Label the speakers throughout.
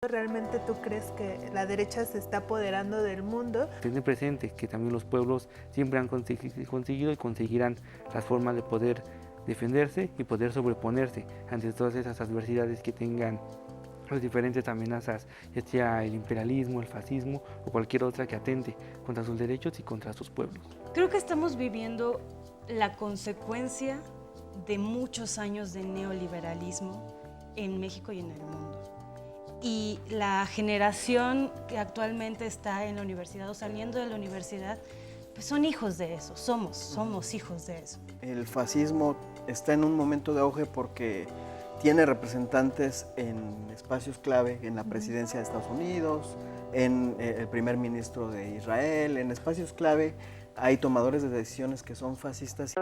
Speaker 1: realmente tú crees que la derecha se está apoderando del mundo.
Speaker 2: Tener presente que también los pueblos siempre han conseguido y conseguirán las formas de poder defenderse y poder sobreponerse ante todas esas adversidades que tengan las diferentes amenazas, ya sea el imperialismo, el fascismo o cualquier otra que atente contra sus derechos y contra sus pueblos.
Speaker 3: Creo que estamos viviendo la consecuencia de muchos años de neoliberalismo en México y en el mundo. Y la generación que actualmente está en la universidad o saliendo de la universidad, pues son hijos de eso, somos hijos de eso.
Speaker 4: El fascismo está en un momento de auge porque tiene representantes en espacios clave, en la presidencia de Estados Unidos, en el primer ministro de Israel, en espacios clave hay tomadores de decisiones que son fascistas.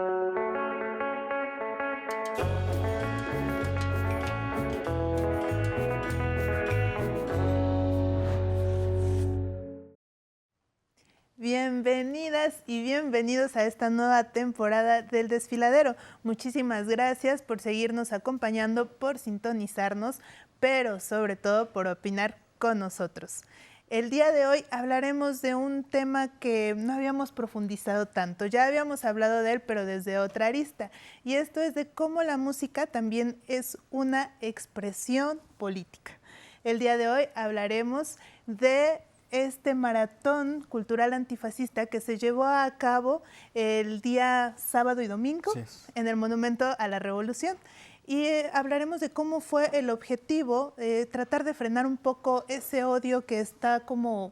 Speaker 1: Bienvenidas y bienvenidos a esta nueva temporada del Desfiladero. Muchísimas gracias por seguirnos acompañando, por sintonizarnos, pero sobre todo por opinar con nosotros. El día de hoy hablaremos de un tema que no habíamos profundizado tanto. Ya habíamos hablado de él, pero desde otra arista. Y esto es de cómo la música también es una expresión política. El día de hoy hablaremos de este maratón cultural antifascista que se llevó a cabo el día sábado y domingo en el Monumento a la Revolución. Y hablaremos de cómo fue el objetivo, tratar de frenar un poco ese odio que está como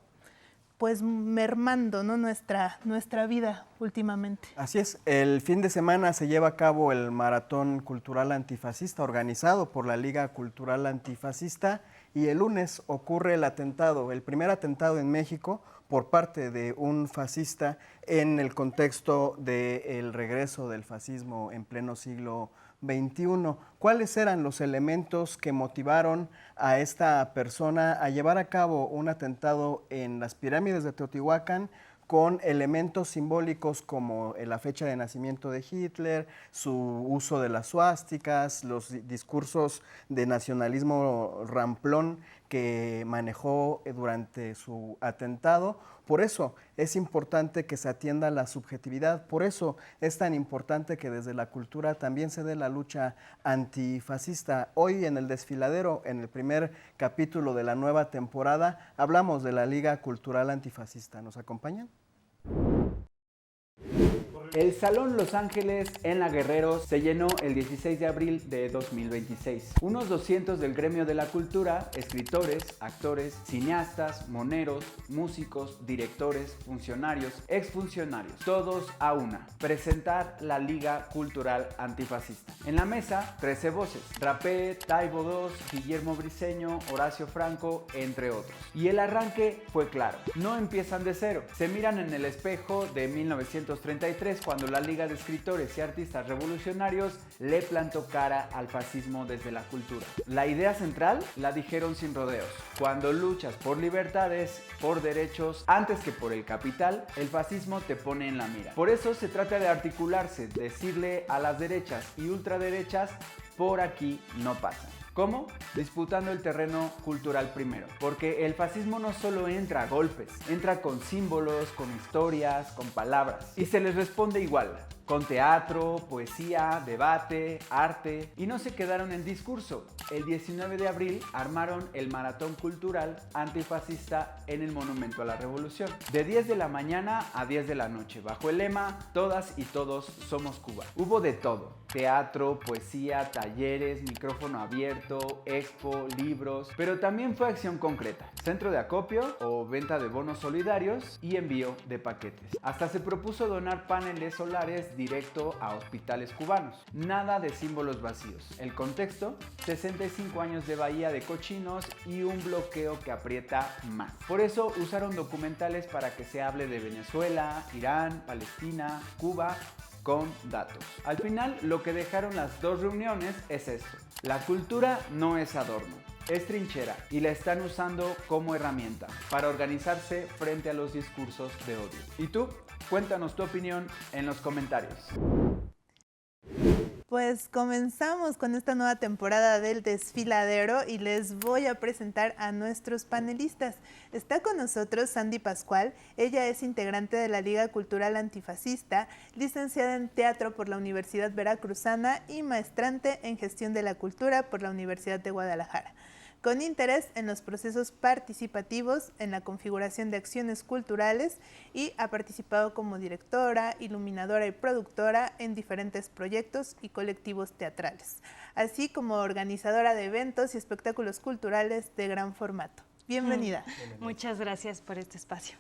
Speaker 1: pues mermando, ¿no? nuestra vida últimamente.
Speaker 4: Así es, el fin de semana se lleva a cabo el Maratón Cultural Antifascista organizado por la Liga Cultural Antifascista y el lunes ocurre el atentado, el primer atentado en México por parte de un fascista en el contexto del regreso del fascismo en pleno siglo XXI. ¿Cuáles eran los elementos que motivaron a esta persona a llevar a cabo un atentado en las pirámides de Teotihuacán con elementos simbólicos como la fecha de nacimiento de Hitler, su uso de las suásticas, los discursos de nacionalismo ramplón que manejó durante su atentado? Por eso es importante que se atienda la subjetividad, por eso es tan importante que desde la cultura también se dé la lucha antifascista. Hoy en el Desfiladero, en el primer capítulo de la nueva temporada, hablamos de la Liga Cultural Antifascista. ¿Nos acompañan?
Speaker 5: El Salón Los Ángeles en La Guerrero se llenó el 16 de abril de 2026. Unos 200 del gremio de la cultura, escritores, actores, cineastas, moneros, músicos, directores, funcionarios, exfuncionarios, todos a una. Presentar la Liga Cultural Antifascista. En la mesa, 13 voces. Rapé, Taibo II, Guillermo Briceño, Horacio Franco, entre otros. Y el arranque fue claro. No empiezan de cero. Se miran en el espejo de 1933 cuando la Liga de Escritores y Artistas Revolucionarios le plantó cara al fascismo desde la cultura. La idea central la dijeron sin rodeos. Cuando luchas por libertades, por derechos, antes que por el capital, el fascismo te pone en la mira. Por eso se trata de articularse, decirle a las derechas y ultraderechas, por aquí no pasan. ¿Cómo? Disputando el terreno cultural primero, porque el fascismo no solo entra a golpes, entra con símbolos, con historias, con palabras, y se les responde igual, con teatro, poesía, debate, arte, y no se quedaron en discurso. El 19 de abril armaron el Maratón Cultural Antifascista en el Monumento a la Revolución, de 10 de la mañana a 10 de la noche, bajo el lema Todas y todos somos Cuba. Hubo de todo, teatro, poesía, talleres, micrófono abierto, expo, libros, pero también fue acción concreta, centro de acopio o venta de bonos solidarios y envío de paquetes. Hasta se propuso donar paneles solares directo a hospitales cubanos. Nada de símbolos vacíos. El contexto, 65 años de bahía de cochinos y un bloqueo que aprieta más. Por eso usaron documentales para que se hable de Venezuela, Irán, Palestina, Cuba, con datos. Al final, lo que dejaron las dos reuniones es esto. La cultura no es adorno, es trinchera y la están usando como herramienta para organizarse frente a los discursos de odio. ¿Y tú? Cuéntanos tu opinión en los comentarios.
Speaker 1: Pues comenzamos con esta nueva temporada del Desfiladero y les voy a presentar a nuestros panelistas. Está con nosotros Sandy Pascual, ella es integrante de la Liga Cultural Antifascista, licenciada en Teatro por la Universidad Veracruzana y maestrante en Gestión de la Cultura por la Universidad de Guadalajara. Con interés en los procesos participativos, en la configuración de acciones culturales y ha participado como directora, iluminadora y productora en diferentes proyectos y colectivos teatrales, así como organizadora de eventos y espectáculos culturales de gran formato. Bienvenida.
Speaker 3: Muchas gracias por este espacio.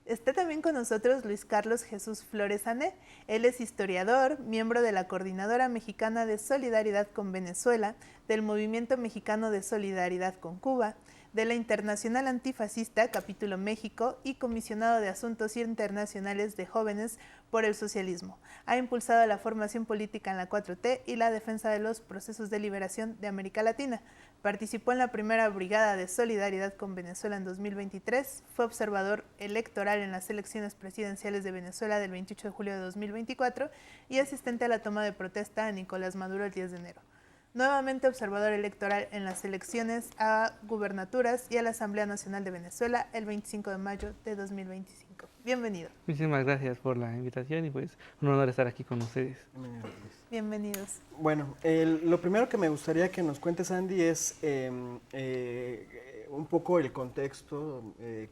Speaker 1: Está también con nosotros Luis Carlos Jesús Flores Ané. Él es historiador, miembro de la Coordinadora Mexicana de Solidaridad con Venezuela, del Movimiento Mexicano de Solidaridad con Cuba, de la Internacional Antifascista, Capítulo México, y comisionado de Asuntos Internacionales de Jóvenes por el Socialismo. Ha impulsado la formación política en la 4T y la defensa de los procesos de liberación de América Latina. Participó en la primera Brigada de Solidaridad con Venezuela en 2023, fue observador electoral en las elecciones presidenciales de Venezuela del 28 de julio de 2024 y asistente a la toma de protesta a Nicolás Maduro el 10 de enero. Nuevamente observador electoral en las elecciones a gubernaturas y a la Asamblea Nacional de Venezuela el 25 de mayo de 2025. Bienvenido.
Speaker 2: Muchísimas gracias por la invitación y pues un honor estar aquí con ustedes.
Speaker 1: Bienvenidos.
Speaker 4: Bueno, lo primero que me gustaría que nos cuentes, Andy, es un poco el contexto,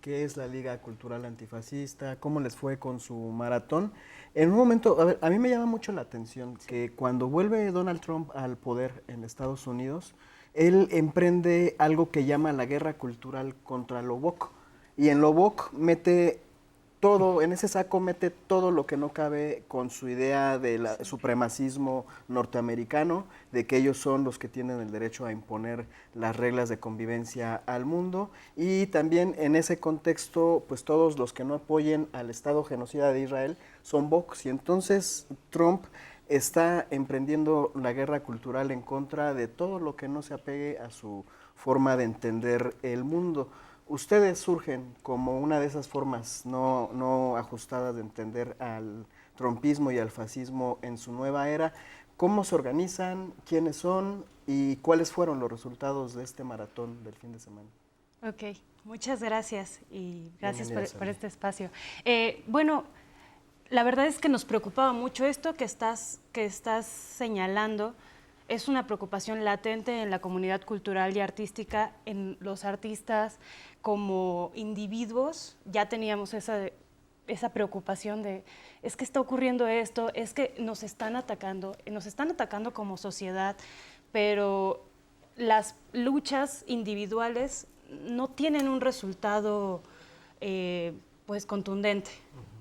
Speaker 4: qué es la Liga Cultural Antifascista, cómo les fue con su maratón. En un momento, a ver, a mí me llama mucho la atención que cuando vuelve Donald Trump al poder en Estados Unidos, él emprende algo que llama la guerra cultural contra lo woke. Y en lo woke mete todo, en ese saco mete todo lo que no cabe con su idea del supremacismo norteamericano, de que ellos son los que tienen el derecho a imponer las reglas de convivencia al mundo, y también en ese contexto, pues todos los que no apoyen al Estado genocida de Israel son woke, y entonces Trump está emprendiendo la guerra cultural en contra de todo lo que no se apegue a su forma de entender el mundo. Ustedes surgen como una de esas formas no ajustadas de entender al trumpismo y al fascismo en su nueva era. ¿Cómo se organizan? ¿Quiénes son? ¿Y cuáles fueron los resultados de este maratón del fin de semana?
Speaker 3: Ok, muchas gracias y gracias por este espacio. Bueno, la verdad es que nos preocupaba mucho esto que estás señalando. Es una preocupación latente en la comunidad cultural y artística, en los artistas como individuos. Ya teníamos esa preocupación de, es que está ocurriendo esto, es que nos están atacando como sociedad, pero las luchas individuales no tienen un resultado pues contundente,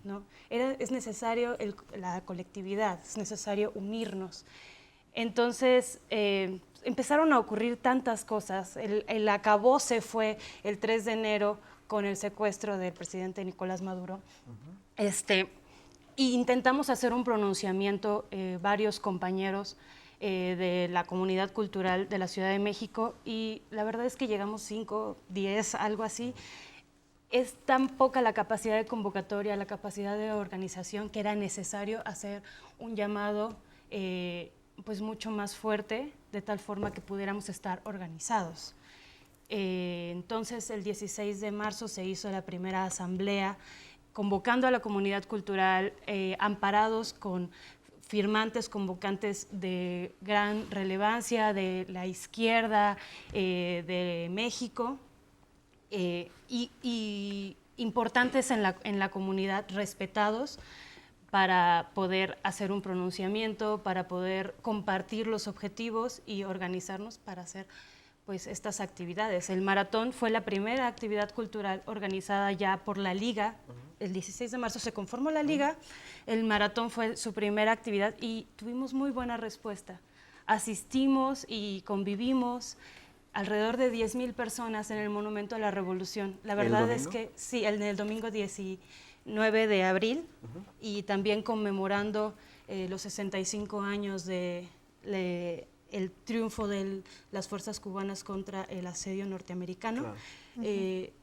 Speaker 3: ¿no? Es necesario la colectividad, es necesario unirnos. Entonces, empezaron a ocurrir tantas cosas. El acabose fue el 3 de enero con el secuestro del presidente Nicolás Maduro. Y intentamos hacer un pronunciamiento, varios compañeros de la comunidad cultural de la Ciudad de México, y la verdad es que llegamos 5, 10, algo así. Es tan poca la capacidad de convocatoria, la capacidad de organización, que era necesario hacer un llamado pues mucho más fuerte, de tal forma que pudiéramos estar organizados. Entonces, el 16 de marzo se hizo la primera asamblea, convocando a la comunidad cultural, amparados con firmantes convocantes de gran relevancia de la izquierda de México, y importantes en la comunidad, respetados, para poder hacer un pronunciamiento, para poder compartir los objetivos y organizarnos para hacer pues estas actividades. El maratón fue la primera actividad cultural organizada ya por la Liga. El 16 de marzo se conformó la Liga, el maratón fue su primera actividad y tuvimos muy buena respuesta. Asistimos y convivimos alrededor de 10,000 personas en el Monumento a la Revolución. La verdad es que sí, el domingo 19 de abril, y también conmemorando los 65 años de el triunfo de las fuerzas cubanas contra el asedio norteamericano.
Speaker 4: Claro.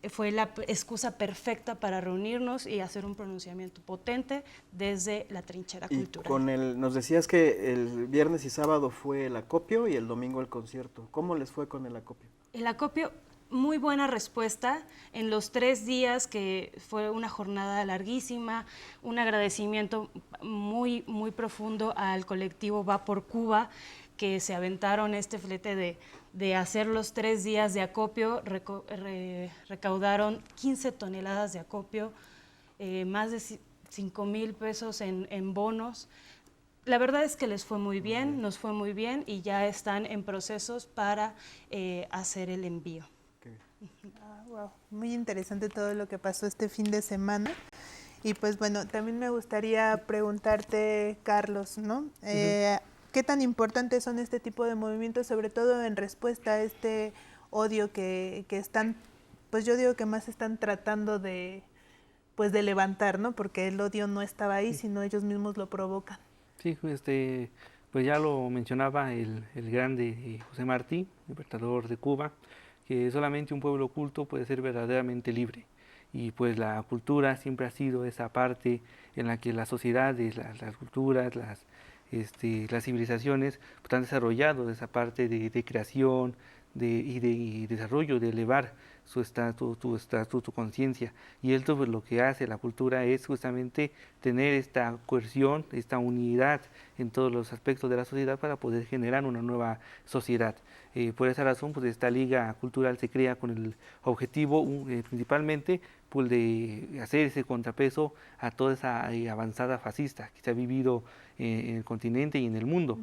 Speaker 3: Fue la excusa perfecta para reunirnos y hacer un pronunciamiento potente desde la trinchera
Speaker 4: Y
Speaker 3: cultural.
Speaker 4: nos decías que el viernes y sábado fue el acopio y el domingo el concierto. ¿Cómo les fue con el acopio?
Speaker 3: El acopio, muy buena respuesta en los 3 días, que fue una jornada larguísima, un agradecimiento muy, muy profundo al colectivo Va por Cuba, que se aventaron este flete de hacer los 3 días de acopio. Recaudaron 15 toneladas de acopio, más de 5,000 pesos en bonos. La verdad es que les fue muy bien, nos fue muy bien, y ya están en procesos para hacer el envío.
Speaker 1: Wow, muy interesante todo lo que pasó este fin de semana. Y pues bueno, también me gustaría preguntarte, Carlos, ¿no? ¿Qué tan importantes son este tipo de movimientos, sobre todo en respuesta a este odio que están, pues yo digo que más están tratando de, pues de levantar, ¿no? Porque el odio no estaba ahí, sino ellos mismos lo provocan.
Speaker 2: Sí, pues ya lo mencionaba el grande José Martí, libertador de Cuba, que solamente un pueblo culto puede ser verdaderamente libre. Y pues la cultura siempre ha sido esa parte en la que las sociedades, las culturas, las civilizaciones pues, han desarrollado esa parte de creación y desarrollo, de elevar su estatus, tu conciencia. Y esto pues, lo que hace la cultura es justamente tener esta cohesión, esta unidad en todos los aspectos de la sociedad para poder generar una nueva sociedad. Por esa razón, pues esta liga cultural se crea con el objetivo principalmente pues, de hacer ese contrapeso a toda esa avanzada fascista que se ha vivido en el continente y en el mundo,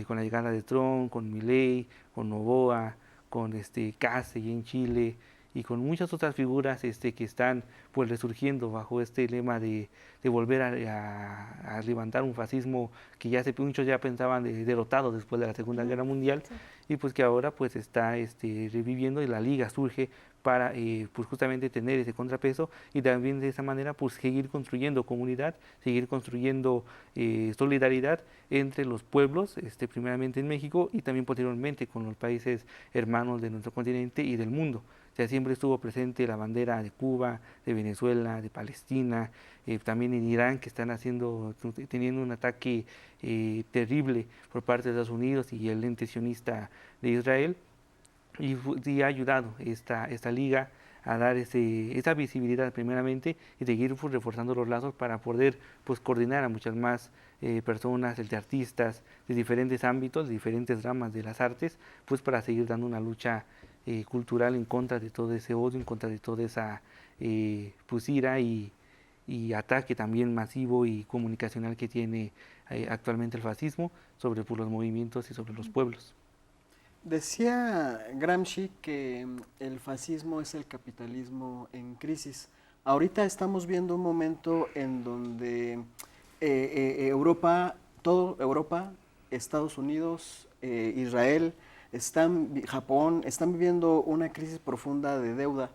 Speaker 2: con la llegada de Trump, con Milei, con Noboa, con Kase en Chile, y con muchas otras figuras que están pues resurgiendo bajo este lema de volver a levantar un fascismo que muchos ya pensaban derrotado después de la Segunda Guerra Mundial, y pues que ahora pues está reviviendo, y la liga surge para pues justamente tener ese contrapeso, y también de esa manera pues seguir construyendo comunidad, seguir construyendo solidaridad entre los pueblos, primeramente en México y también posteriormente con los países hermanos de nuestro continente y del mundo. O sea, siempre estuvo presente la bandera de Cuba, de Venezuela, de Palestina, también en Irán, que están teniendo un ataque terrible por parte de Estados Unidos y el ente sionista de Israel, y ha ayudado esta liga a dar esa visibilidad primeramente, y seguir pues, reforzando los lazos para poder pues, coordinar a muchas más personas, de artistas de diferentes ámbitos, de diferentes ramas de las artes, pues para seguir dando una lucha cultural en contra de todo ese odio, en contra de toda esa pues, ira y ataque también masivo y comunicacional que tiene actualmente el fascismo sobre pues, los movimientos y sobre los pueblos.
Speaker 4: Decía Gramsci que el fascismo es el capitalismo en crisis. Ahorita estamos viendo un momento en donde Europa, Estados Unidos, Israel, Japón, están viviendo una crisis profunda de deuda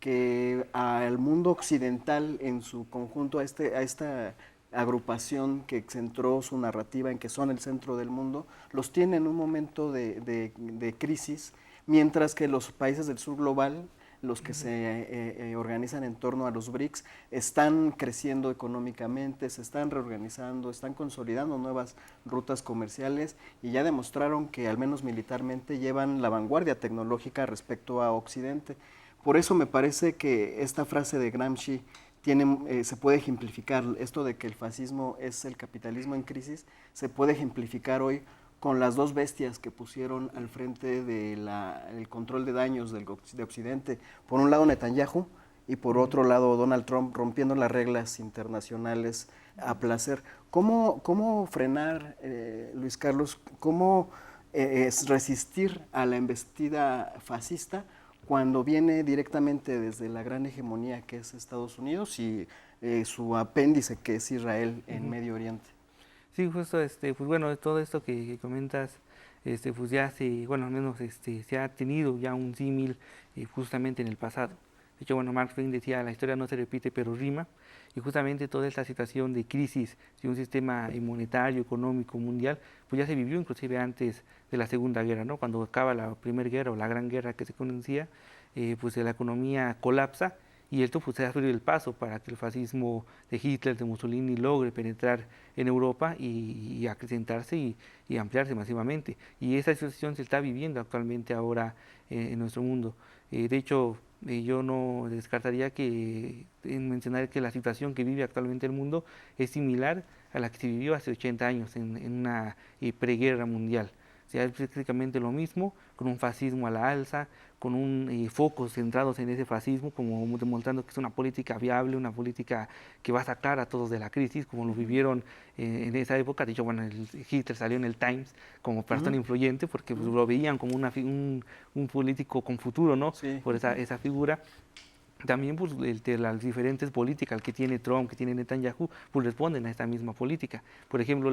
Speaker 4: que al mundo occidental en su conjunto, a esta agrupación que centró su narrativa en que son el centro del mundo, los tiene en un momento de crisis, mientras que los países del sur global, los que se organizan en torno a los BRICS, están creciendo económicamente, se están reorganizando, están consolidando nuevas rutas comerciales, y ya demostraron que al menos militarmente llevan la vanguardia tecnológica respecto a Occidente. Por eso me parece que esta frase de Gramsci se puede ejemplificar, esto de que el fascismo es el capitalismo en crisis, se puede ejemplificar hoy con las dos bestias que pusieron al frente del control de daños de Occidente. Por un lado Netanyahu y por otro lado Donald Trump, rompiendo las reglas internacionales a placer. ¿Cómo frenar, Luis Carlos, cómo resistir a la embestida fascista cuando viene directamente desde la gran hegemonía que es Estados Unidos y su apéndice que es Israel en Medio Oriente?
Speaker 2: Sí, justo, pues bueno, todo esto que comentas, pues ya al menos se ha tenido ya un símil justamente en el pasado. De hecho, bueno, Mark Twain decía, la historia no se repite pero rima, y justamente toda esta situación de crisis de un sistema monetario, económico, mundial, pues ya se vivió inclusive antes de la Segunda Guerra, ¿no? Cuando acaba la Primera Guerra o la Gran Guerra que se conocía, pues la economía colapsa, y esto pues se abre el paso para que el fascismo de Hitler, de Mussolini, logre penetrar en Europa y acrecentarse y ampliarse masivamente. Y esa situación se está viviendo actualmente ahora en nuestro mundo. De hecho, yo no descartaría que en mencionar que la situación que vive actualmente el mundo es similar a la que se vivió hace 80 años en una preguerra mundial. O sea, es prácticamente lo mismo, con un fascismo a la alza, con un focos centrados en ese fascismo, como demostrando que es una política viable, una política que va a sacar a todos de la crisis, como lo vivieron en esa época. De hecho, bueno, Hitler salió en el Times como persona influyente, porque pues, lo veían como un político con futuro, ¿no?
Speaker 4: Sí.
Speaker 2: Por esa figura. También pues, las diferentes políticas que tiene Trump, que tiene Netanyahu, pues responden a esta misma política. Por ejemplo,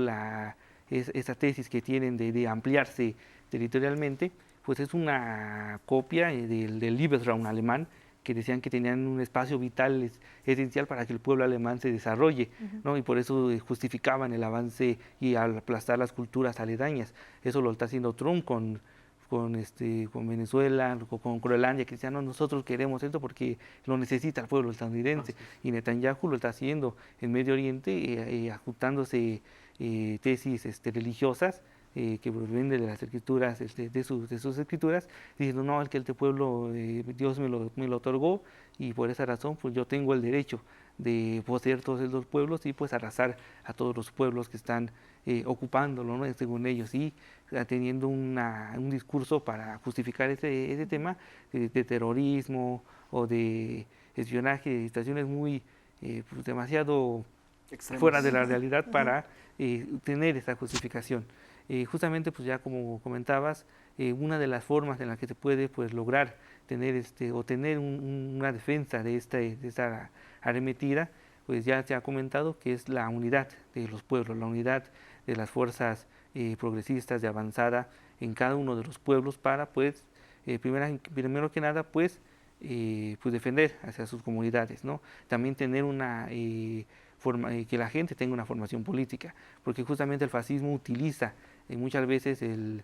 Speaker 2: esa tesis que tienen de ampliarse territorialmente, pues es una copia del Lebensraum alemán, que decían que tenían un espacio vital esencial para que el pueblo alemán se desarrolle, ¿no? Y por eso justificaban el avance y al aplastar las culturas aledañas. Eso lo está haciendo Trump con Venezuela, con Groenlandia, que decían, no, nosotros queremos esto porque lo necesita el pueblo estadounidense. Y Netanyahu lo está haciendo en Medio Oriente, ajustándose tesis religiosas que provienen de las escrituras, de sus escrituras, diciendo, no, el que este pueblo, Dios me lo otorgó, y por esa razón pues yo tengo el derecho de poseer todos esos pueblos y pues arrasar a todos los pueblos que están ocupándolo, ¿no? Según ellos, y teniendo un discurso para justificar ese tema de terrorismo o de espionaje, de situaciones muy pues demasiado fuera de la realidad para tener esa justificación. Justamente, pues ya como comentabas, una de las formas en las que se puede pues lograr tener una defensa de esta arremetida, pues ya se ha comentado que es la unidad de los pueblos, la unidad de las fuerzas progresistas de avanzada en cada uno de los pueblos para pues primero que nada pues defender hacia sus comunidades, ¿no? También tener que la gente tenga una formación política, porque justamente el fascismo utiliza muchas veces el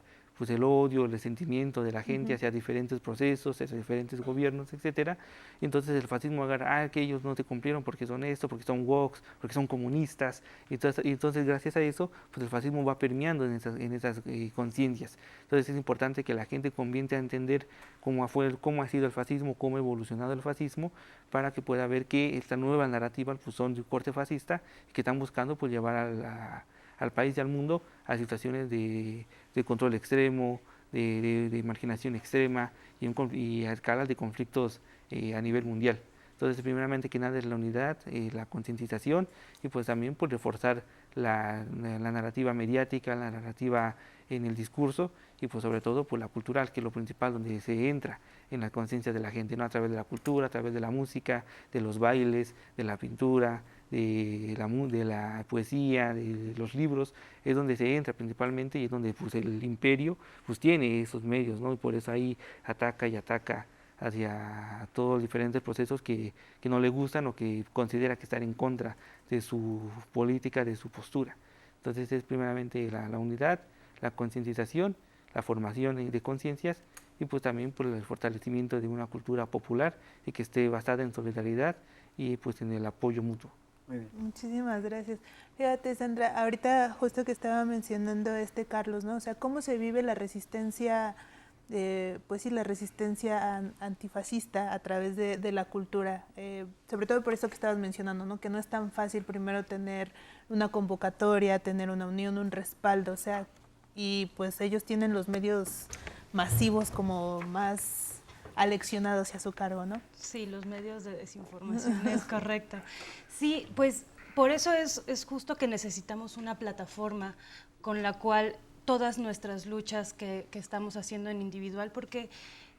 Speaker 2: odio, el resentimiento de la gente hacia diferentes procesos, hacia diferentes gobiernos, etcétera. Entonces el fascismo agarra, que ellos no te cumplieron porque son esto, porque son woke, porque son comunistas. Entonces gracias a eso, pues el fascismo va permeando en esas conciencias. Entonces es importante que la gente comience a entender cómo ha sido el fascismo, cómo ha evolucionado el fascismo, para que pueda ver que esta nueva narrativa pues, son de corte fascista, que están buscando pues llevar al país y al mundo a situaciones de control extremo, de marginación extrema y a escalas de conflictos a nivel mundial. Entonces, primeramente que nada es la unidad, la concientización y pues también pues reforzar la narrativa mediática, la narrativa en el discurso y pues sobre todo pues la cultural, que es lo principal, donde se entra en la conciencia de la gente, ¿no? A través de la cultura, a través de la música, de los bailes, de la pintura, de la poesía, de los libros, es donde se entra principalmente y es donde pues el imperio pues tiene esos medios, ¿no? Y por eso ahí ataca hacia todos los diferentes procesos que no le gustan o que considera que están en contra de su política, de su postura. Entonces es primeramente la unidad, la concientización, la formación de conciencias y pues también por el fortalecimiento de una cultura popular y que esté basada en solidaridad y pues en el apoyo mutuo.
Speaker 4: Muy bien.
Speaker 1: Muchísimas gracias. Fíjate, Sandra, ahorita justo que estaba mencionando Carlos, ¿no? O sea, cómo se vive la resistencia, pues sí, la resistencia antifascista a través de la cultura, sobre todo por eso que estabas mencionando, ¿no? Que no es tan fácil primero tener una convocatoria, tener una unión, un respaldo, o sea, y pues ellos tienen los medios masivos como más aleccionados hacia su cargo, ¿no?
Speaker 3: Sí, los medios de desinformación, es correcto. Sí, pues por eso es justo que necesitamos una plataforma con la cual todas nuestras luchas que estamos haciendo en individual, porque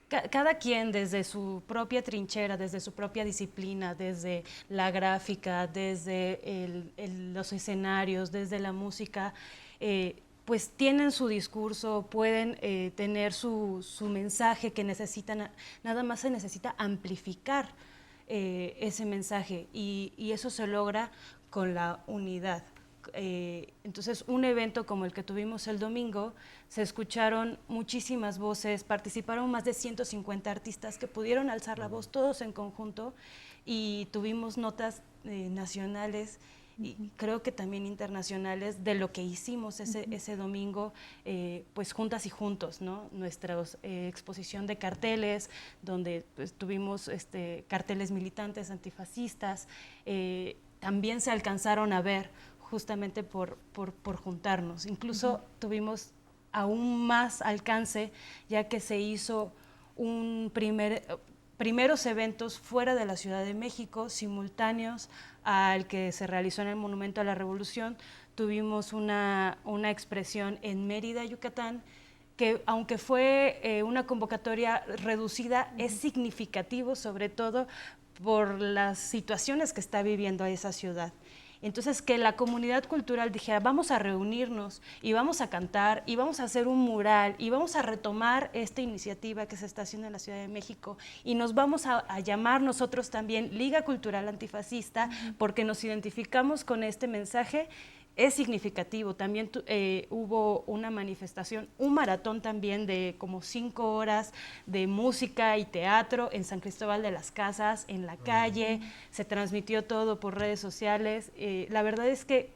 Speaker 3: cada quien desde su propia trinchera, desde su propia disciplina, desde la gráfica, desde los escenarios, desde la música, pues tienen su discurso, pueden tener su mensaje que necesitan, nada más se necesita amplificar ese mensaje y eso se logra con la unidad. Entonces, un evento como el que tuvimos el domingo, se escucharon muchísimas voces, participaron más de 150 artistas que pudieron alzar la voz todos en conjunto y tuvimos notas nacionales y creo que también internacionales de lo que hicimos ese domingo, pues juntas y juntos, ¿no? Nuestra exposición de carteles, donde pues, tuvimos carteles militantes, antifascistas, también se alcanzaron a ver justamente por juntarnos. Incluso tuvimos aún más alcance, ya que se hizo primeros eventos fuera de la Ciudad de México, simultáneos al que se realizó en el Monumento a la Revolución. Tuvimos una expresión en Mérida, Yucatán, que aunque fue una convocatoria reducida, es significativo, sobre todo por las situaciones que está viviendo esa ciudad. Entonces, que la comunidad cultural dijera, vamos a reunirnos y vamos a cantar y vamos a hacer un mural y vamos a retomar esta iniciativa que se está haciendo en la Ciudad de México y nos vamos a llamar nosotros también Liga Cultural Antifascista porque nos identificamos con este mensaje, es significativo. También hubo una manifestación, un maratón también de como 5 horas de música y teatro en San Cristóbal de las Casas, en la calle, se transmitió todo por redes sociales. La verdad es que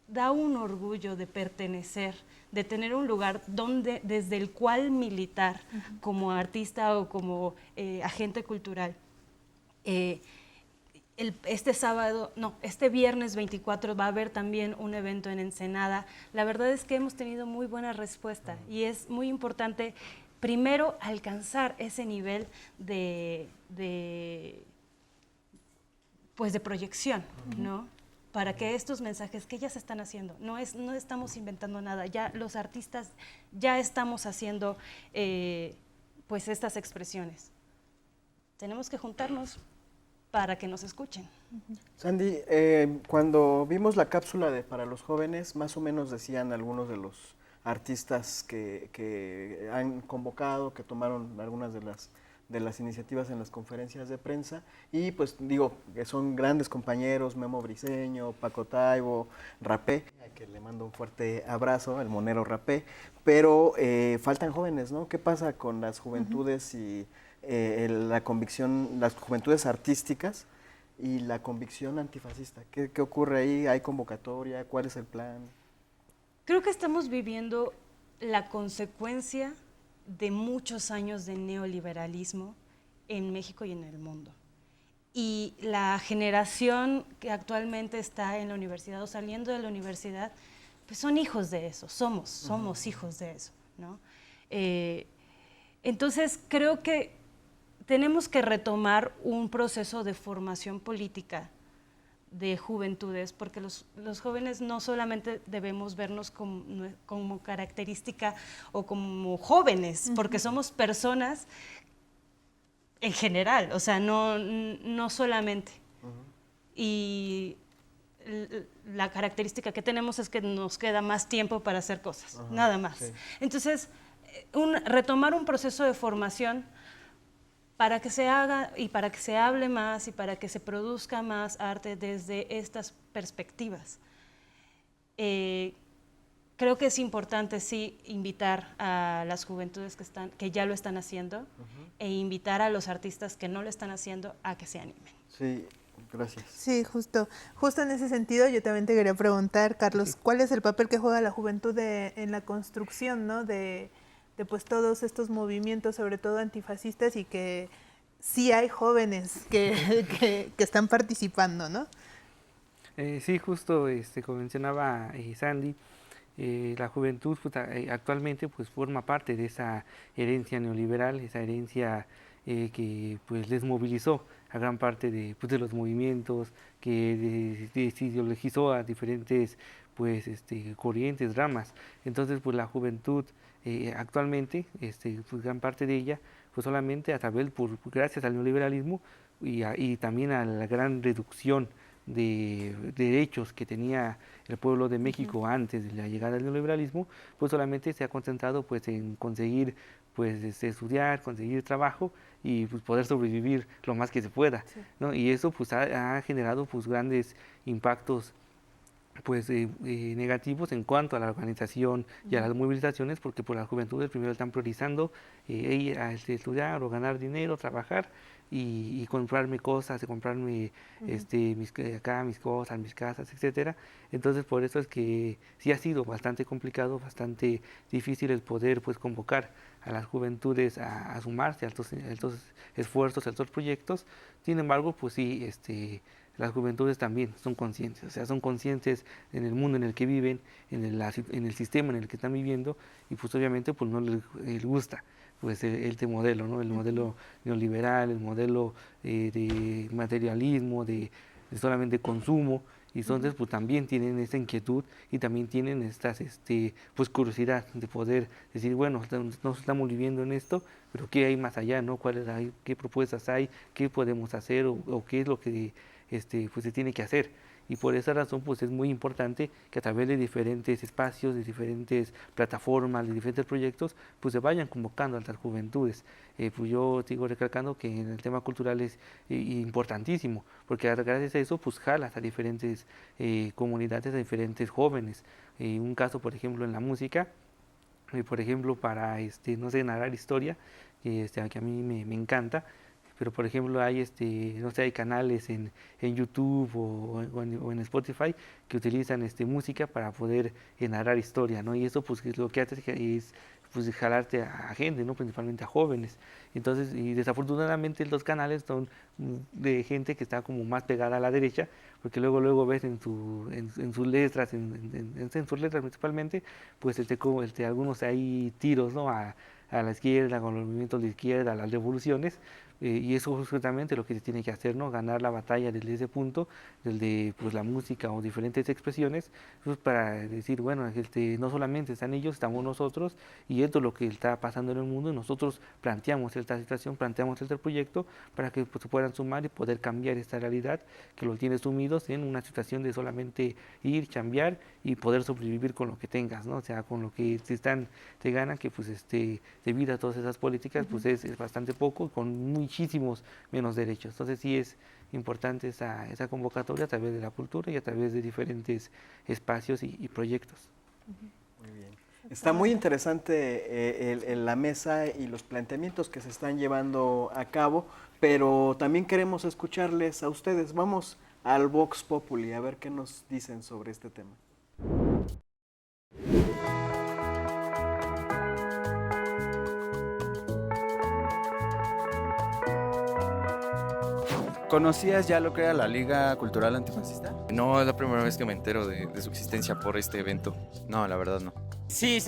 Speaker 3: da un orgullo de pertenecer, de tener un lugar desde el cual militar como artista o como agente cultural. Este viernes 24 va a haber también un evento en Ensenada. La verdad es que hemos tenido muy buena respuesta y es muy importante primero alcanzar ese nivel de proyección, ¿no? Para que estos mensajes que ya se están haciendo, no estamos inventando nada, ya los artistas ya estamos haciendo pues estas expresiones. Tenemos que juntarnos para que nos escuchen.
Speaker 4: Sandy, cuando vimos la cápsula para los jóvenes, más o menos decían algunos de los artistas que han convocado, que tomaron algunas de las iniciativas en las conferencias de prensa, y pues digo, que son grandes compañeros, Memo Briceño, Paco Taibo, Rapé, a que le mando un fuerte abrazo, el monero Rapé, pero faltan jóvenes, ¿no? ¿Qué pasa con las juventudes y la convicción, las juventudes artísticas y la convicción antifascista? ¿Qué ocurre ahí? ¿Hay convocatoria? ¿Cuál es el plan?
Speaker 3: Creo que estamos viviendo la consecuencia de muchos años de neoliberalismo en México y en el mundo. Y la generación que actualmente está en la universidad o saliendo de la universidad, pues son hijos de eso, somos hijos de eso, ¿no? Entonces creo que tenemos que retomar un proceso de formación política de juventudes, porque los jóvenes no solamente debemos vernos como característica o como jóvenes, porque somos personas en general, o sea, no solamente. Y la característica que tenemos es que nos queda más tiempo para hacer cosas, nada más. Sí. Entonces, retomar un proceso de formación para que se haga y para que se hable más y para que se produzca más arte desde estas perspectivas. Creo que es importante, sí, invitar a las juventudes que ya lo están haciendo e invitar a los artistas que no lo están haciendo a que se animen.
Speaker 4: Sí, gracias.
Speaker 1: Sí, justo en ese sentido yo también te quería preguntar, Carlos, ¿cuál es el papel que juega la juventud en la construcción, ¿no? de pues todos estos movimientos, sobre todo antifascistas, y que sí hay jóvenes que están participando, ¿no?
Speaker 2: Sí, justo como mencionaba Sandy, la juventud pues, actualmente pues forma parte de esa herencia neoliberal, esa herencia que pues les movilizó a gran parte de los movimientos, que desideologizó a diferentes pues corrientes, ramas. Entonces pues la juventud actualmente, pues gran parte de ella, pues solamente gracias al neoliberalismo y también a la gran reducción de derechos que tenía el pueblo de México antes de la llegada del neoliberalismo, pues solamente se ha concentrado pues en conseguir pues estudiar, conseguir trabajo y pues poder sobrevivir lo más que se pueda, ¿no? Y eso pues ha generado pues grandes impactos pues negativos en cuanto a la organización y a las movilizaciones, porque por las juventudes primero están priorizando ir a estudiar o ganar dinero, trabajar y comprarme cosas, comprarme mis cosas, mis casas, etcétera. Entonces por eso es que sí ha sido bastante complicado, bastante difícil el poder pues convocar a las juventudes a sumarse a estos esfuerzos, a estos proyectos. Sin embargo, pues sí, las juventudes también son conscientes, o sea, son conscientes en el mundo en el que viven, en el sistema en el que están viviendo, y pues obviamente pues no les gusta pues este modelo, ¿no? El modelo neoliberal, el modelo de materialismo, de solamente consumo, y entonces pues también tienen esta inquietud y también tienen estas pues curiosidad de poder decir, bueno, nos estamos viviendo en esto, pero ¿qué hay más allá, no? ¿Qué propuestas hay? ¿Qué podemos hacer? O qué es lo que pues se tiene que hacer? Y por esa razón pues es muy importante que a través de diferentes espacios, de diferentes plataformas, de diferentes proyectos, pues se vayan convocando a las juventudes. Pues yo sigo recalcando que en el tema cultural es importantísimo, porque gracias a eso pues jalas a diferentes comunidades, a diferentes jóvenes. Un caso, por ejemplo, en la música, por ejemplo, para no sé, narrar historia, que a mí me encanta. Pero por ejemplo hay no sé, hay canales en YouTube o en Spotify que utilizan música para poder narrar historia, ¿no? Y eso pues lo que hace es pues jalarte a gente, ¿no? Principalmente a jóvenes. Entonces, y desafortunadamente los canales son de gente que está como más pegada a la derecha, porque luego ves en sus letras, en sus letras principalmente, pues algunos hay tiros, ¿no? A la izquierda, con los movimientos de izquierda, a las revoluciones, y eso es justamente lo que se tiene que hacer, ¿no? Ganar la batalla desde ese punto, desde pues la música o diferentes expresiones, pues, para decir, bueno, no solamente están ellos, estamos nosotros, y esto es lo que está pasando en el mundo, y nosotros planteamos esta situación, planteamos este proyecto para que pues, se puedan sumar y poder cambiar esta realidad que los tiene sumidos en una situación de solamente ir, chambear y poder sobrevivir con lo que tengas, ¿no? O sea, con lo que te ganan, que pues debido a todas esas políticas, pues es bastante poco, con muchísimos menos derechos. Entonces sí es importante esa convocatoria a través de la cultura y a través de diferentes espacios y proyectos.
Speaker 4: Muy bien. Está muy interesante la mesa y los planteamientos que se están llevando a cabo, pero también queremos escucharles a ustedes. Vamos al Vox Populi a ver qué nos dicen sobre este tema.
Speaker 6: ¿Conocías ya lo que era la Liga Cultural Antifascista?
Speaker 7: No, es la primera vez que me entero de su existencia por este evento.
Speaker 6: No, la verdad no.
Speaker 8: Sí.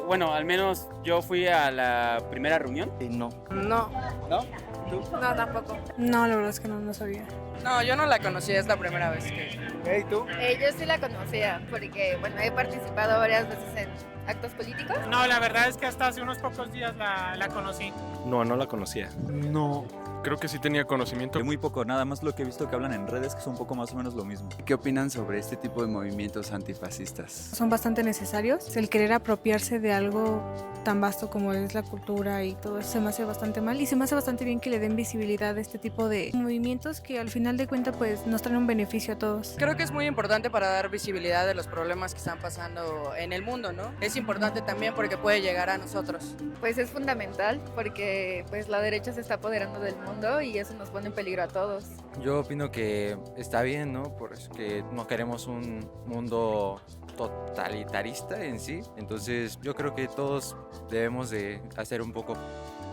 Speaker 8: Bueno, al menos yo fui a la primera reunión.
Speaker 7: No.
Speaker 9: No.
Speaker 8: ¿No?
Speaker 9: ¿Tú? No, tampoco.
Speaker 10: No, la verdad es que no sabía.
Speaker 9: No, yo no la conocía, es la primera vez que...
Speaker 8: ¿Y tú?
Speaker 11: Yo sí la conocía, porque bueno, he participado varias veces en actos políticos.
Speaker 12: No, la verdad es que hasta hace unos pocos días la conocí.
Speaker 7: No la conocía.
Speaker 13: No, creo que sí tenía conocimiento.
Speaker 14: Muy poco, nada más lo que he visto que hablan en redes, que es un poco más o menos lo mismo.
Speaker 6: ¿Qué opinan sobre este tipo de movimientos antifascistas?
Speaker 10: Son bastante necesarios. El querer apropiarse de algo tan vasto como es la cultura y todo eso se me hace bastante mal, y se me hace bastante bien que le den visibilidad a este tipo de movimientos que al final de cuentas pues nos traen un beneficio a todos.
Speaker 9: Creo que es muy importante para dar visibilidad de los problemas que están pasando en el mundo, ¿no? Es importante también porque puede llegar a nosotros.
Speaker 11: Pues es fundamental porque pues la derecha se está apoderando del mundo y eso nos pone en peligro a todos.
Speaker 15: Yo opino que está bien, ¿no? Porque no queremos un mundo totalitarista en sí, entonces yo creo que todos debemos de hacer un poco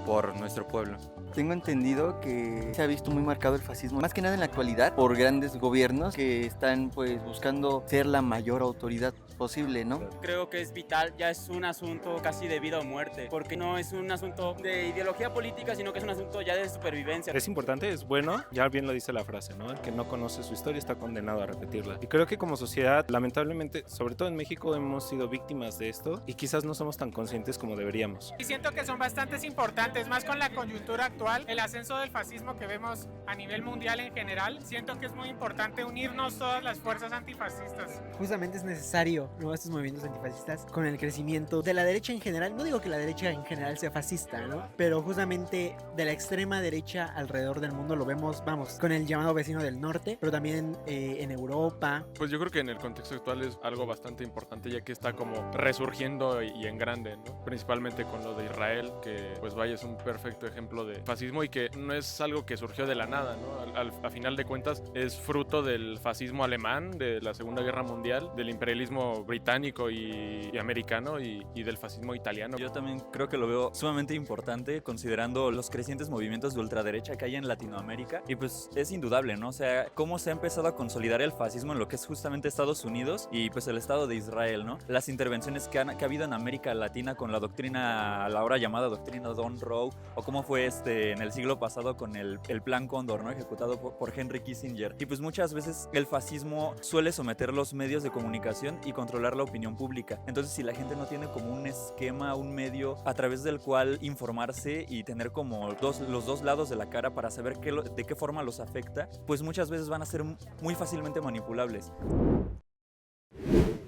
Speaker 15: por nuestro pueblo.
Speaker 16: Tengo entendido que se ha visto muy marcado el fascismo, más que nada en la actualidad, por grandes gobiernos que están pues buscando ser la mayor autoridad. posible, ¿no?
Speaker 8: Creo que es vital, ya es un asunto casi de vida o muerte, porque no es un asunto de ideología política, sino que es un asunto ya de supervivencia.
Speaker 13: Es importante, es bueno, ya bien lo dice la frase, ¿no? El que no conoce su historia está condenado a repetirla. Y creo que como sociedad, lamentablemente, sobre todo en México, hemos sido víctimas de esto y quizás no somos tan conscientes como deberíamos.
Speaker 12: Y siento que son bastante importantes, más con la coyuntura actual, el ascenso del fascismo que vemos a nivel mundial en general. Siento que es muy importante unirnos todas las fuerzas antifascistas.
Speaker 17: Justamente es necesario, ¿no?, estos movimientos antifascistas con el crecimiento de la derecha en general. No digo que la derecha en general sea fascista, ¿no? Pero justamente de la extrema derecha alrededor del mundo lo vemos, vamos, con el llamado vecino del norte, pero también en Europa.
Speaker 13: Pues yo creo que en el contexto actual es algo bastante importante, ya que está como resurgiendo y en grande, ¿no? Principalmente con lo de Israel, que pues vaya, es un perfecto ejemplo de fascismo y que no es algo que surgió de la nada, ¿no? A final de cuentas es fruto del fascismo alemán, de la Segunda Guerra Mundial, del imperialismo británico y americano y del fascismo italiano.
Speaker 14: Yo también creo que lo veo sumamente importante considerando los crecientes movimientos de ultraderecha que hay en Latinoamérica, y pues es indudable, ¿no? O sea, cómo se ha empezado a consolidar el fascismo en lo que es justamente Estados Unidos y pues el Estado de Israel, ¿no? Las intervenciones que ha habido en América Latina con la doctrina, la ahora llamada doctrina Don Rowe, o cómo fue en el siglo pasado con el Plan Cóndor, ¿no? Ejecutado por Henry Kissinger. Y pues muchas veces el fascismo suele someter los medios de comunicación y controlar la opinión pública. Entonces, si la gente no tiene como un esquema, un medio a través del cual informarse y tener como los dos lados de la cara para saber de qué forma los afecta, pues muchas veces van a ser muy fácilmente manipulables.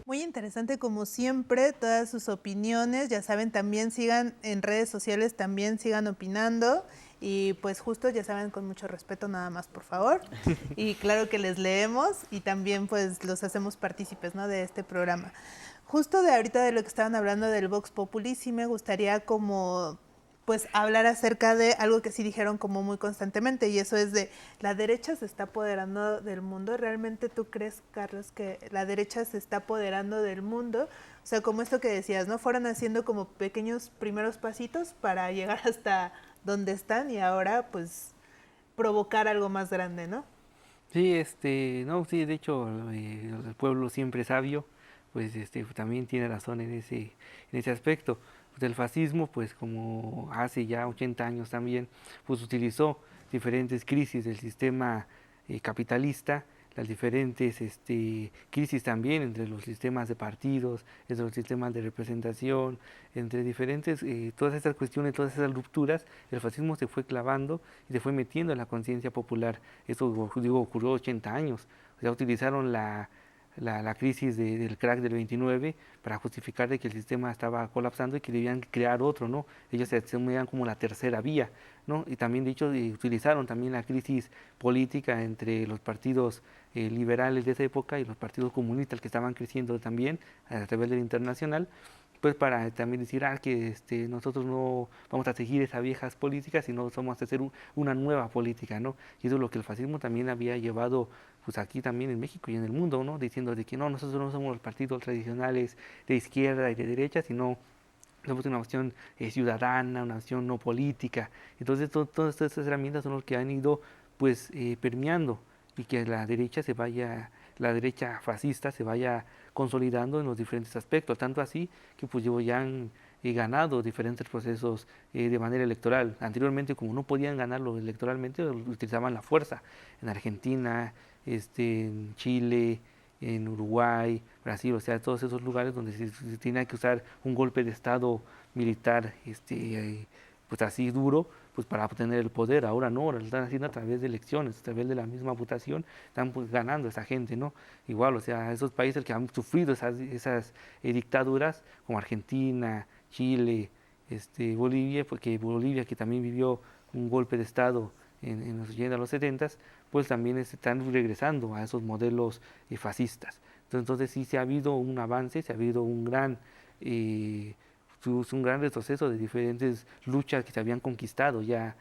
Speaker 1: Muy interesante como siempre, todas sus opiniones. Ya saben, también sigan en redes sociales, también sigan opinando. Y pues justo, ya saben, con mucho respeto nada más, por favor. Y claro que les leemos y también pues los hacemos partícipes, ¿no?, de este programa. Justo de ahorita de lo que estaban hablando del Vox Populi, sí me gustaría como pues hablar acerca de algo que sí dijeron como muy constantemente, y eso es de la derecha se está apoderando del mundo. ¿Realmente tú crees, Carlos, que la derecha se está apoderando del mundo? O sea, como esto que decías, ¿no? Fueron haciendo como pequeños primeros pasitos para llegar hasta donde están y ahora pues provocar algo más grande, ¿no?
Speaker 2: Sí, no, sí, de hecho, el pueblo siempre sabio, pues también tiene razón en ese aspecto. Del fascismo, pues como hace ya 80 años también, pues utilizó diferentes crisis del sistema capitalista, las diferentes crisis también entre los sistemas de partidos, entre los sistemas de representación, entre diferentes, todas estas cuestiones, todas esas rupturas, el fascismo se fue clavando y se fue metiendo en la conciencia popular. Eso, digo, ocurrió 80 años, o sea, utilizaron la crisis del crack del 29 para justificar de que el sistema estaba colapsando y que debían crear otro, ¿no? Ellos se veían como la tercera vía, ¿no? Y también, de hecho, utilizaron también la crisis política entre los partidos liberales de esa época y los partidos comunistas que estaban creciendo también a través del internacional, pues para también decir que nosotros no vamos a seguir esas viejas políticas, sino vamos a hacer una nueva política, ¿no? Y eso es lo que el fascismo también había llevado pues aquí también en México y en el mundo, ¿no? Diciendo de que no, nosotros no somos los partidos tradicionales de izquierda y de derecha, sino somos una nación ciudadana, una nación no política. Entonces todas estas herramientas son las que han ido pues permeando y que la derecha fascista se vaya consolidando en los diferentes aspectos, tanto así que pues ya han ganado diferentes procesos de manera electoral. Anteriormente, como no podían ganarlo electoralmente, utilizaban la fuerza. En Argentina, en Chile, en Uruguay, Brasil, o sea, todos esos lugares donde se tiene que usar un golpe de estado militar, pues así duro, pues para obtener el poder. Ahora no, ahora lo están haciendo a través de elecciones, a través de la misma votación, están pues ganando esa gente, ¿no? Igual, o sea, esos países que han sufrido esas dictaduras, como Argentina, Chile, Bolivia, porque Bolivia que también vivió un golpe de estado en los 80, los 70, pues también están regresando a esos modelos fascistas. Entonces sí se ha habido un avance, se ha habido un gran retroceso de diferentes luchas que se habían conquistado ya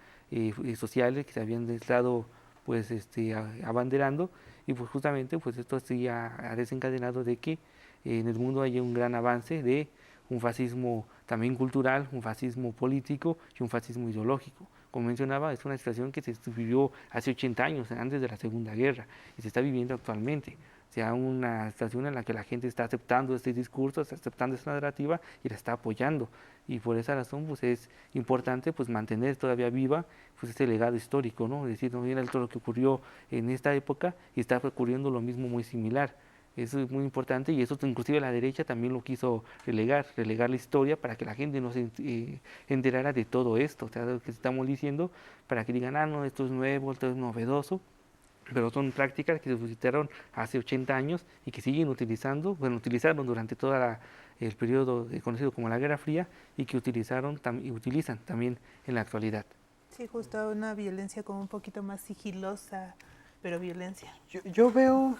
Speaker 2: sociales, que se habían estado pues abanderando, y pues justamente pues esto sí ha desencadenado de que en el mundo haya un gran avance de un fascismo también cultural, un fascismo político y un fascismo ideológico. Como mencionaba, es una situación que se vivió hace 80 años, antes de la Segunda Guerra, y se está viviendo actualmente. O sea, una situación en la que la gente está aceptando este discurso, está aceptando esta narrativa y la está apoyando. Y por esa razón pues es importante pues mantener todavía viva pues este legado histórico, ¿no? Es decir, no mira todo lo que ocurrió en esta época y está ocurriendo lo mismo muy similar. Eso es muy importante y eso inclusive la derecha también lo quiso relegar la historia para que la gente no se enterara de todo esto, o sea, lo que estamos diciendo, para que digan, no, esto es nuevo, esto es novedoso, pero son prácticas que se suscitaron hace 80 años y que siguen utilizaron durante todo el periodo conocido como la Guerra Fría y que utilizan también en la actualidad.
Speaker 1: Sí, justo una violencia como un poquito más sigilosa, pero violencia.
Speaker 4: Yo veo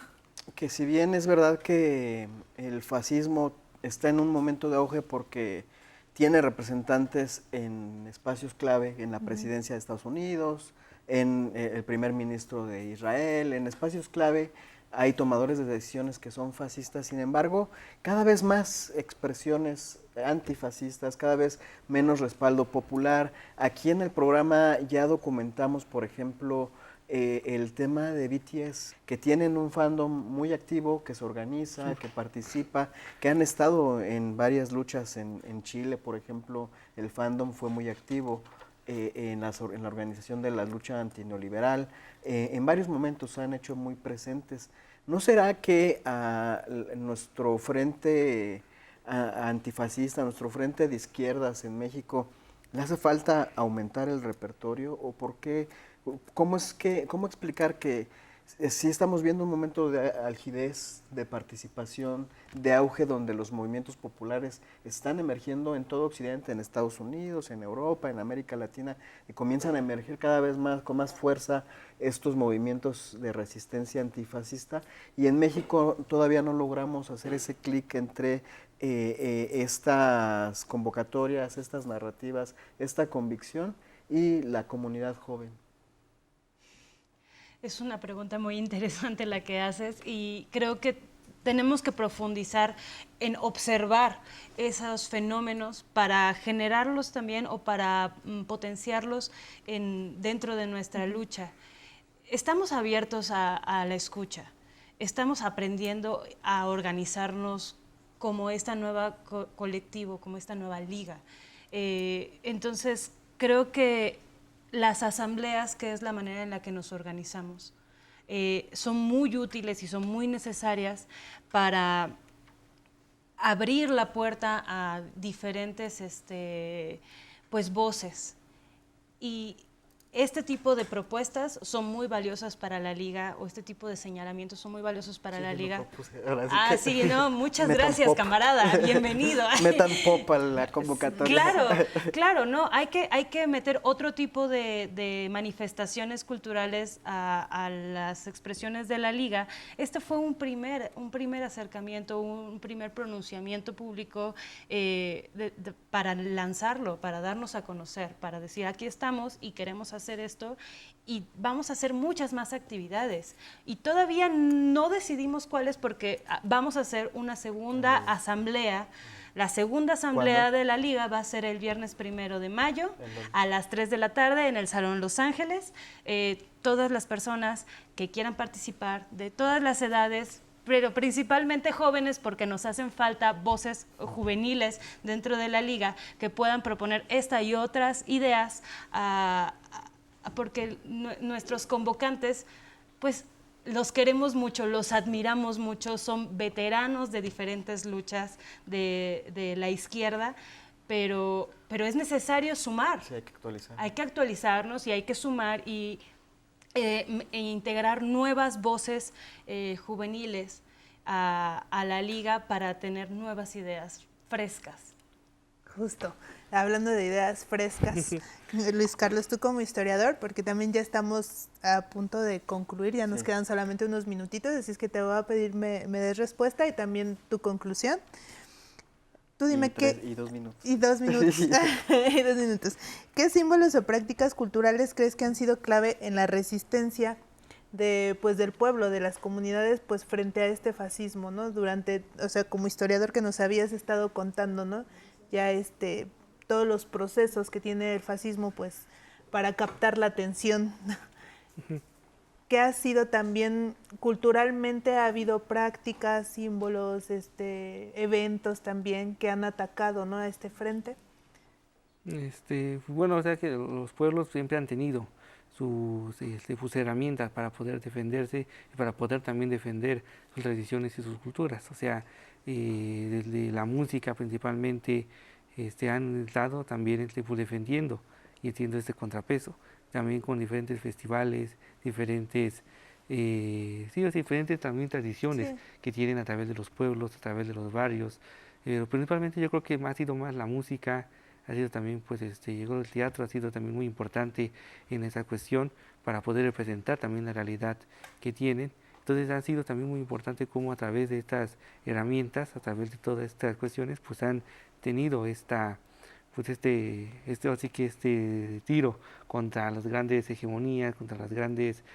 Speaker 4: que si bien es verdad que el fascismo está en un momento de auge porque tiene representantes en espacios clave, en la presidencia de Estados Unidos, en el primer ministro de Israel, en espacios clave hay tomadores de decisiones que son fascistas, sin embargo, cada vez más expresiones antifascistas, cada vez menos respaldo popular. Aquí en el programa ya documentamos, por ejemplo, el tema de BTS, que tienen un fandom muy activo, que se organiza, que participa, que han estado en varias luchas en Chile, por ejemplo, el fandom fue muy activo en la organización de la lucha antineoliberal, en varios momentos se han hecho muy presentes. ¿No será que a nuestro frente antifascista, nuestro frente de izquierdas en México, le hace falta aumentar el repertorio o por qué? ¿Cómo explicar que sí estamos viendo un momento de algidez, de participación, de auge, donde los movimientos populares están emergiendo en todo Occidente, en Estados Unidos, en Europa, en América Latina, y comienzan a emerger cada vez más, con más fuerza, estos movimientos de resistencia antifascista, y en México todavía no logramos hacer ese clic entre estas convocatorias, estas narrativas, esta convicción y la comunidad joven?
Speaker 3: Es una pregunta muy interesante la que haces y creo que tenemos que profundizar en observar esos fenómenos para generarlos también o para potenciarlos dentro de nuestra lucha. Estamos abiertos a la escucha, estamos aprendiendo a organizarnos como esta nueva colectivo, como esta nueva liga. Entonces, creo que las asambleas, que es la manera en la que nos organizamos, son muy útiles y son muy necesarias para abrir la puerta a diferentes pues, voces. Y este tipo de propuestas son muy valiosas para la Liga, o este tipo de señalamientos son muy valiosos para la Liga. Sí, no, muchas gracias, camarada, bienvenido.
Speaker 4: Metan pop a la convocatoria.
Speaker 3: Claro, no, hay que meter otro tipo de manifestaciones culturales a las expresiones de la Liga. Este fue un primer acercamiento, un primer pronunciamiento público para lanzarlo, para darnos a conocer, para decir aquí estamos y queremos hacer esto y vamos a hacer muchas más actividades y todavía no decidimos cuáles porque vamos a hacer una segunda asamblea. La segunda asamblea
Speaker 4: ¿Cuándo?
Speaker 3: de la Liga va a ser el viernes 1 de mayo a las 3 de la tarde en el Salón Los Ángeles. Todas las personas que quieran participar de todas las edades, pero principalmente jóvenes, porque nos hacen falta voces juveniles dentro de la Liga que puedan proponer esta y otras ideas, porque nuestros convocantes, pues los queremos mucho, los admiramos mucho, son veteranos de diferentes luchas de la izquierda, pero es necesario sumar.
Speaker 4: Sí, hay que actualizar.
Speaker 3: Hay que actualizarnos y hay que sumar e integrar nuevas voces juveniles a la Liga para tener nuevas ideas frescas.
Speaker 1: Justo, hablando de ideas frescas, Luis Carlos, tú como historiador, porque también ya estamos a punto de concluir, ya nos quedan solamente unos minutitos, así es que te voy a pedir me des respuesta y también tu conclusión. Tú dime qué...
Speaker 4: Y 2 minutos.
Speaker 1: Y 2 minutos. Y 2 minutos. ¿Qué símbolos o prácticas culturales crees que han sido clave en la resistencia del pueblo, de las comunidades, pues frente a este fascismo, ¿no? Durante, o sea, como historiador que nos habías estado contando, ¿no? ya todos los procesos que tiene el fascismo pues para captar la atención. ¿Qué ha sido también culturalmente? ¿Ha habido prácticas, símbolos, eventos también que han atacado, ¿no?, a este frente?
Speaker 2: Bueno, o sea que los pueblos siempre han tenido sus herramientas para poder defenderse y para poder también defender sus tradiciones y sus culturas. O sea, desde la música principalmente han estado también defendiendo y haciendo este contrapeso, también con diferentes festivales, diferentes también tradiciones que tienen a través de los pueblos, a través de los barrios. Principalmente yo creo que ha sido más la música, ha sido también llegó el teatro, ha sido también muy importante en esa cuestión para poder representar también la realidad que tienen. Entonces ha sido también muy importante cómo a través de estas herramientas, a través de todas estas cuestiones, pues han tenido tiro contra las grandes hegemonías, contra las grandes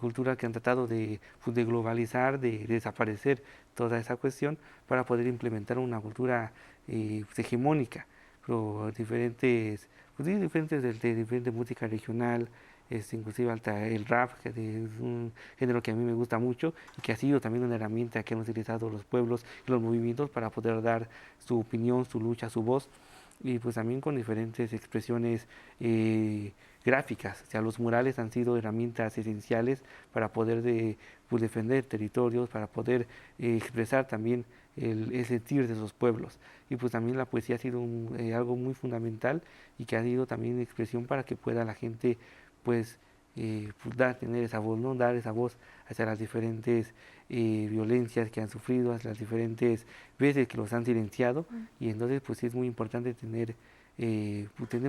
Speaker 2: culturas que han tratado de globalizar, de desaparecer toda esa cuestión para poder implementar una cultura hegemónica, pero diferentes de música regional, inclusive hasta el rap, que es un género que a mí me gusta mucho y que ha sido también una herramienta que han utilizado los pueblos y los movimientos para poder dar su opinión, su lucha, su voz, y pues también con diferentes expresiones gráficas. O sea, los murales han sido herramientas esenciales para poder defender territorios, para poder expresar también el sentir de esos pueblos. Y pues también la poesía ha sido algo muy fundamental y que ha sido también expresión para que pueda la gente tener esa voz, ¿no? Dar esa voz hacia las diferentes violencias que han sufrido, hacia las diferentes veces que los han silenciado. Y entonces pues sí es muy importante tener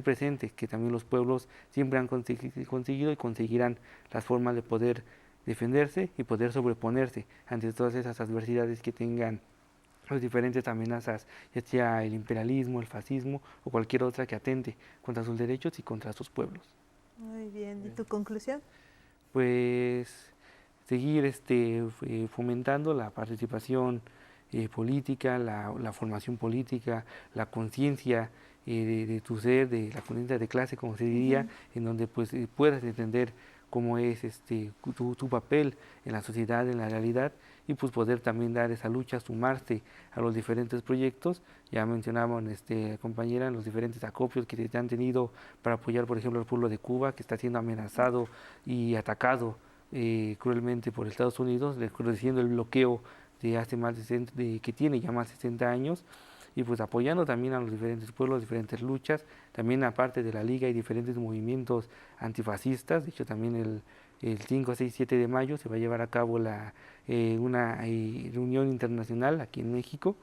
Speaker 2: presente que también los pueblos siempre han conseguido y conseguirán las formas de poder defenderse y poder sobreponerse ante todas esas adversidades que tengan las diferentes amenazas, ya sea el imperialismo, el fascismo o cualquier otra que atente contra sus derechos y contra sus pueblos.
Speaker 1: Muy bien, ¿y tu conclusión?
Speaker 2: Pues seguir fomentando la participación política, la formación política, la conciencia de tu ser, de la conciencia de clase, como se diría, en donde pues puedas entender cómo es tu papel en la sociedad, en la realidad, y pues poder también dar esa lucha, sumarse a los diferentes proyectos. Ya mencionaban compañera, los diferentes acopios que se han tenido para apoyar, por ejemplo, al pueblo de Cuba, que está siendo amenazado y atacado cruelmente por Estados Unidos, recrudeciendo el bloqueo de hace que tiene ya más de 60 años, y pues apoyando también a los diferentes pueblos, diferentes luchas, también aparte de la Liga y diferentes movimientos antifascistas. De hecho también el 5, 6, 7 de mayo se va a llevar a cabo una reunión internacional aquí en México,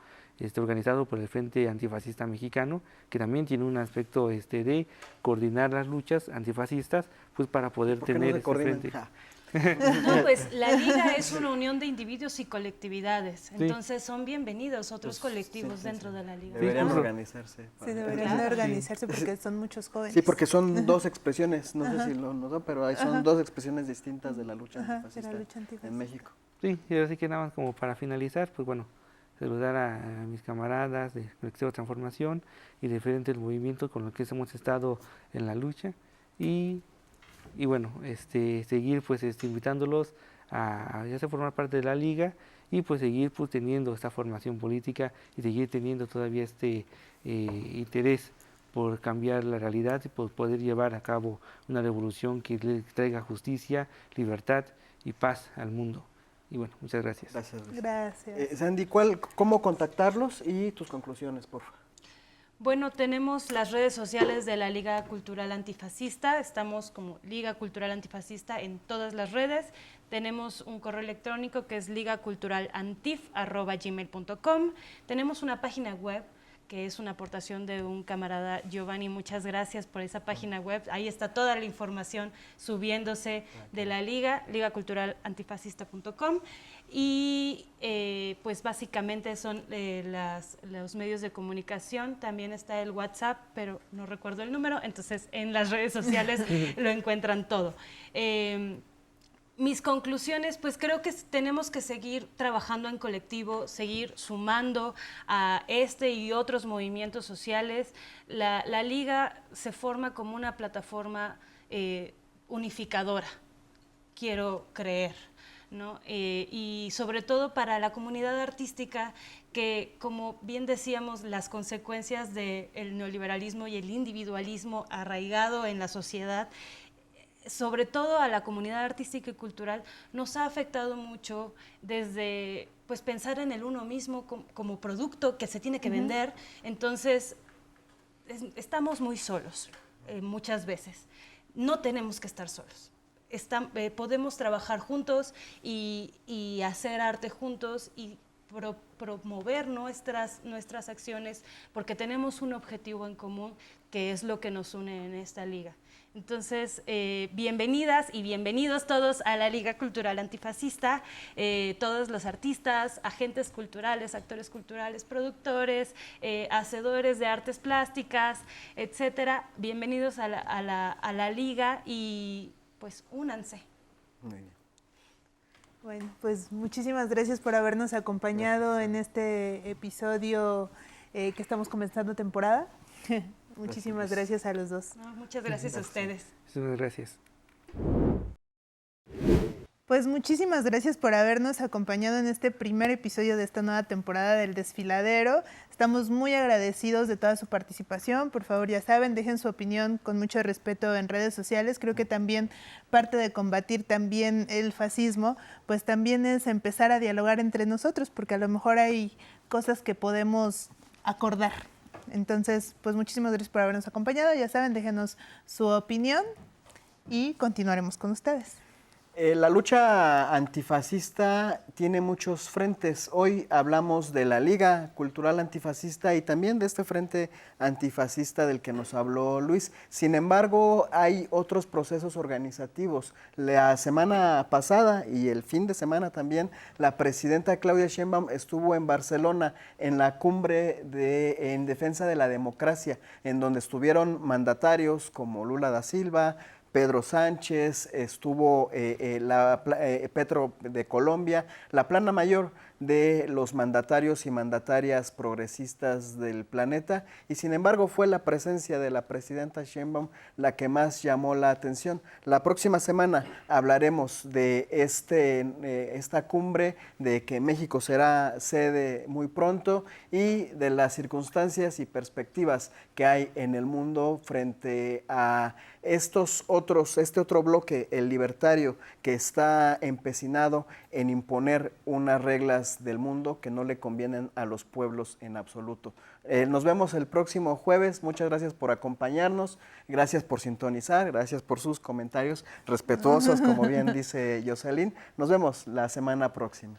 Speaker 2: organizado por el Frente Antifascista Mexicano, que también tiene un aspecto de coordinar las luchas antifascistas, pues para poder tener ese frente.
Speaker 3: No, pues la Liga es una unión de individuos y colectividades, entonces son bienvenidos otros colectivos dentro de la Liga.
Speaker 4: Deberían organizarse.
Speaker 1: Sí, deberían organizarse porque son muchos jóvenes.
Speaker 4: Sí, porque son dos expresiones, no sé si lo notó, pero son dos expresiones distintas de la lucha antifascista en México.
Speaker 2: Sí, y así que nada más como para finalizar, pues bueno, saludar a mis camaradas de Colectivo Transformación y diferentes movimientos con los que hemos estado en la lucha, y bueno, seguir pues invitándolos a ya sea formar parte de la Liga y pues seguir pues teniendo esta formación política y seguir teniendo todavía interés por cambiar la realidad y por poder llevar a cabo una revolución que le traiga justicia, libertad y paz al mundo. Y bueno, muchas gracias.
Speaker 1: Gracias.
Speaker 4: Sandy, ¿cómo contactarlos y tus conclusiones, por favor?
Speaker 3: Bueno, tenemos las redes sociales de la Liga Cultural Antifascista, estamos como Liga Cultural Antifascista en todas las redes, tenemos un correo electrónico que es ligaculturalantif@gmail.com, tenemos una página web que es una aportación de un camarada, Giovanni, muchas gracias por esa página web, ahí está toda la información subiéndose de la Liga, ligaculturalantifascista.com, y pues básicamente son los medios de comunicación, también está el WhatsApp, pero no recuerdo el número, entonces en las redes sociales lo encuentran todo. mis conclusiones, pues creo que tenemos que seguir trabajando en colectivo, seguir sumando a este y otros movimientos sociales. La Liga se forma como una plataforma unificadora, quiero creer, ¿no? Y sobre todo para la comunidad artística, que como bien decíamos, las consecuencias del neoliberalismo y el individualismo arraigado en la sociedad, sobre todo a la comunidad artística y cultural, nos ha afectado mucho desde pues, pensar en el uno mismo como producto que se tiene que vender. Entonces, estamos muy solos muchas veces. No tenemos que estar solos. Podemos trabajar juntos y hacer arte juntos y promover nuestras acciones, porque tenemos un objetivo en común, que es lo que nos une en esta liga. Entonces, bienvenidas y bienvenidos todos a la Liga Cultural Antifascista, todos los artistas, agentes culturales, actores culturales, productores, hacedores de artes plásticas, etcétera. Bienvenidos a la Liga y pues únanse.
Speaker 4: Muy bien.
Speaker 1: Bueno, pues muchísimas gracias por habernos acompañado en este episodio que estamos comenzando temporada. Muchísimas gracias a los dos.
Speaker 3: No, muchas gracias a ustedes.
Speaker 2: Muchas gracias.
Speaker 1: Pues muchísimas gracias por habernos acompañado en este primer episodio de esta nueva temporada del Desfiladero. Estamos muy agradecidos de toda su participación. Por favor, ya saben, dejen su opinión con mucho respeto en redes sociales. Creo que también parte de combatir también el fascismo, pues también es empezar a dialogar entre nosotros, porque a lo mejor hay cosas que podemos acordar. Entonces, pues muchísimas gracias por habernos acompañado. Ya saben, déjenos su opinión y continuaremos con ustedes.
Speaker 4: La lucha antifascista tiene muchos frentes. Hoy hablamos de la Liga Cultural Antifascista y también de este frente antifascista del que nos habló Luis. Sin embargo, hay otros procesos organizativos. La semana pasada y el fin de semana también, la presidenta Claudia Sheinbaum estuvo en Barcelona en la cumbre en defensa de la democracia, en donde estuvieron mandatarios como Lula da Silva, Pedro Sánchez, estuvo Petro de Colombia, la plana mayor de los mandatarios y mandatarias progresistas del planeta, y sin embargo fue la presencia de la presidenta Sheinbaum la que más llamó la atención. La próxima semana hablaremos de esta cumbre, de que México será sede muy pronto y de las circunstancias y perspectivas que hay en el mundo frente a este otro bloque, el libertario, que está empecinado en imponer unas reglas del mundo que no le convienen a los pueblos en absoluto. Nos vemos el próximo jueves. Muchas gracias por acompañarnos, gracias por sintonizar, gracias por sus comentarios respetuosos, como bien dice Jocelyn. Nos vemos la semana próxima.